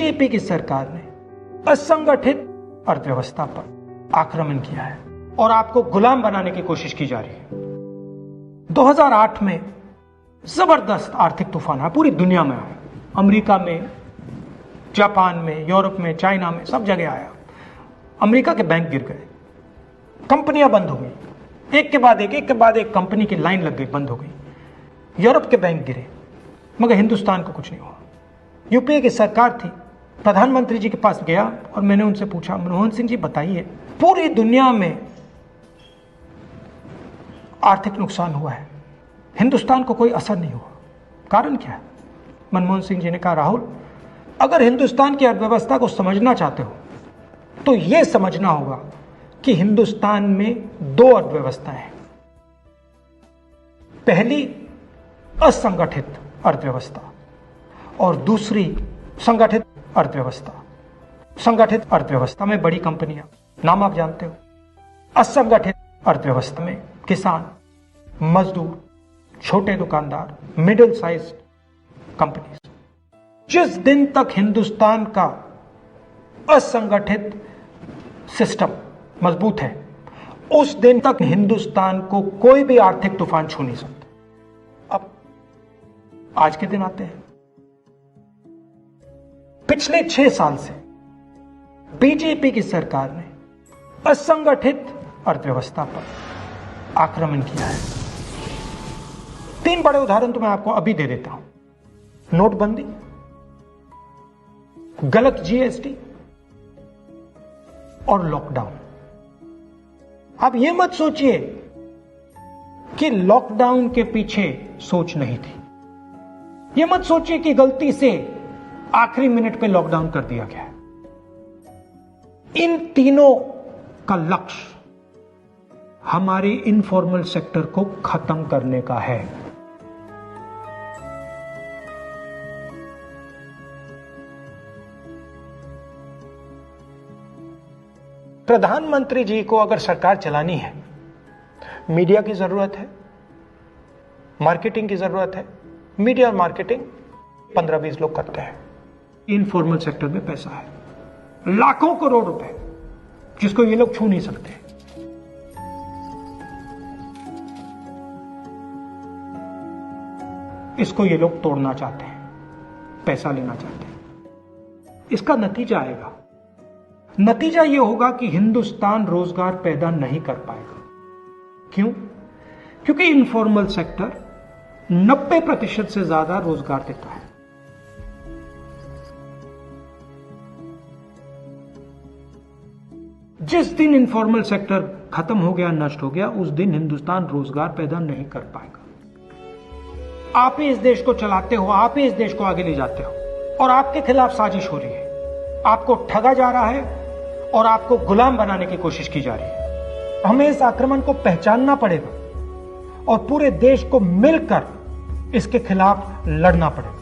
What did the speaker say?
BJP की सरकार ने असंगठित अर्थव्यवस्था पर आक्रमण किया है और आपको गुलाम बनाने की कोशिश की जा रही है। 2008 में जबरदस्त आर्थिक तूफान है, पूरी दुनिया में आया, अमेरिका में, जापान में, यूरोप में, चाइना में, सब जगह आया। अमेरिका के बैंक गिर गए, कंपनियां बंद हो गई, एक के बाद एक कंपनी की लाइन लग गई, बंद हो गई। यूरोप के बैंक गिरे, मगर हिंदुस्तान को कुछ नहीं हुआ। यूपीए की सरकार थी, प्रधानमंत्री जी के पास गया और मैंने उनसे पूछा, मनमोहन सिंह जी बताइए, पूरी दुनिया में आर्थिक नुकसान हुआ है, हिंदुस्तान को कोई असर नहीं हुआ, कारण क्या है? मनमोहन सिंह जी ने कहा, राहुल, अगर हिंदुस्तान की अर्थव्यवस्था को समझना चाहते हो तो यह समझना होगा कि हिंदुस्तान में दो अर्थव्यवस्थाएं हैं। पहली असंगठित अर्थव्यवस्था और दूसरी संगठित अर्थव्यवस्था। संगठित अर्थव्यवस्था में बड़ी कंपनियां, नाम आप जानते हो। असंगठित अर्थव्यवस्था में किसान, मजदूर, छोटे दुकानदार, मिडिल साइज कंपनीज। जिस दिन तक हिंदुस्तान का असंगठित सिस्टम मजबूत है, उस दिन तक हिंदुस्तान को कोई भी आर्थिक तूफान छू नहीं सकता। अब आज के दिन आते हैं। पिछले 6 साल से बीजेपी की सरकार ने असंगठित अर्थव्यवस्था पर आक्रमण किया है। 3 बड़े उदाहरण तो मैं आपको अभी दे देता हूं। नोटबंदी, गलत जीएसटी और लॉकडाउन। आप यह मत सोचिए कि लॉकडाउन के पीछे सोच नहीं थी। यह मत सोचिए कि गलती से आखिरी मिनट पे लॉकडाउन कर दिया गया है। इन तीनों का लक्ष्य हमारे इनफॉर्मल सेक्टर को खत्म करने का है। प्रधानमंत्री जी को अगर सरकार चलानी है, मीडिया की जरूरत है, मार्केटिंग की जरूरत है। मीडिया और मार्केटिंग 15-20 लोग करते हैं। इनफॉर्मल सेक्टर में पैसा है, लाखों करोड़ रुपए, जिसको ये लोग छू नहीं सकते। इसको ये लोग तोड़ना चाहते हैं, पैसा लेना चाहते हैं। इसका नतीजा आएगा। नतीजा यह होगा कि हिंदुस्तान रोजगार पैदा नहीं कर पाएगा। क्यों? क्योंकि इनफॉर्मल सेक्टर 90% से ज्यादा रोजगार देता है। जिस दिन इनफॉर्मल सेक्टर खत्म हो गया, नष्ट हो गया, उस दिन हिंदुस्तान रोजगार पैदा नहीं कर पाएगा। आप ही इस देश को चलाते हो, आप ही इस देश को आगे ले जाते हो, और आपके खिलाफ साजिश हो रही है। आपको ठगा जा रहा है और आपको गुलाम बनाने की कोशिश की जा रही है। हमें इस आक्रमण को पहचानना पड़ेगा और पूरे देश को मिलकर इसके खिलाफ लड़ना पड़ेगा।